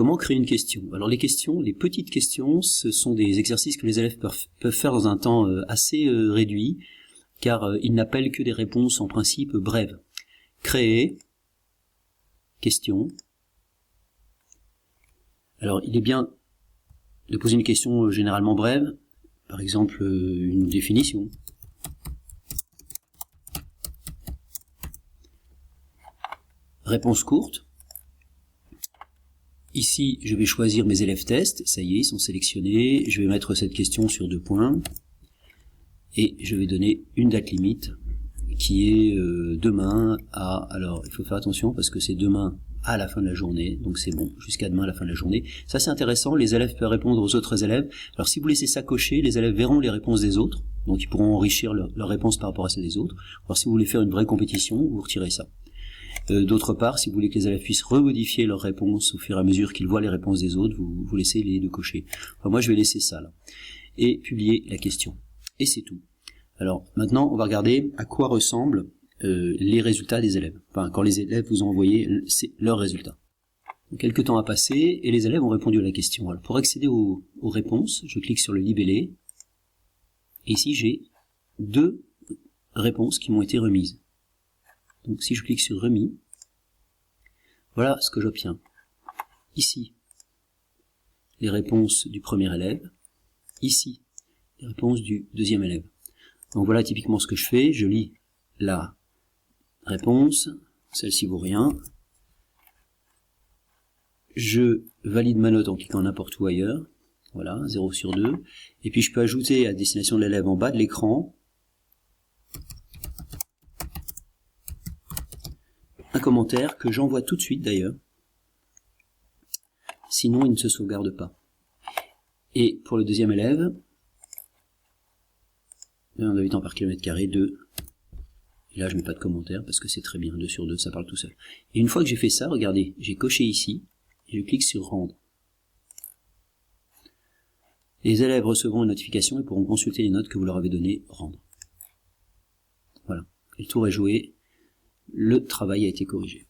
Comment créer une question? Alors les questions, les petites questions, ce sont des exercices que les élèves peuvent faire dans un temps assez réduit, car ils n'appellent que des réponses en principe brèves. Créer, question. Alors il est bien de poser une question généralement brève, par exemple une définition. Réponse courte. Ici, je vais choisir mes élèves tests, ça y est, ils sont sélectionnés, je vais mettre cette question sur 2 points, et je vais donner une date limite, qui est demain à, alors il faut faire attention parce que c'est demain à la fin de la journée, donc c'est bon, jusqu'à demain à la fin de la journée. Ça c'est intéressant, les élèves peuvent répondre aux autres élèves. Alors si vous laissez ça cocher, les élèves verront les réponses des autres, donc ils pourront enrichir leur réponse par rapport à celles des autres. Alors si vous voulez faire une vraie compétition, vous retirez ça. D'autre part, si vous voulez que les élèves puissent remodifier leurs réponses au fur et à mesure qu'ils voient les réponses des autres, vous laissez les 2 cocher. Enfin, moi je vais laisser ça là. Et publier la question. Et c'est tout. Alors maintenant, on va regarder à quoi ressemblent les résultats des élèves. Enfin, quand les élèves vous ont envoyé leurs résultats. Quelques temps a passé et les élèves ont répondu à la question. Alors pour accéder aux réponses, je clique sur le libellé. Et ici, j'ai 2 réponses qui m'ont été remises. Donc si je clique sur remis, voilà ce que j'obtiens. Ici, les réponses du premier élève. Ici, les réponses du deuxième élève. Donc voilà typiquement ce que je fais. Je lis la réponse, celle-ci vaut rien. Je valide ma note en cliquant n'importe où ailleurs. Voilà, 0 sur 2. Et puis je peux ajouter à destination de l'élève en bas de l'écran un commentaire que j'envoie tout de suite d'ailleurs. Sinon il ne se sauvegarde pas. Et pour le deuxième élève, un habitant par kilomètre carré, 2. Et là je mets pas de commentaire parce que c'est très bien, 2 sur 2, ça parle tout seul. Et une fois que j'ai fait ça, regardez, j'ai coché ici, et je clique sur rendre. Les élèves recevront une notification et pourront consulter les notes que vous leur avez données, rendre. Voilà, et le tour est joué, le travail a été corrigé.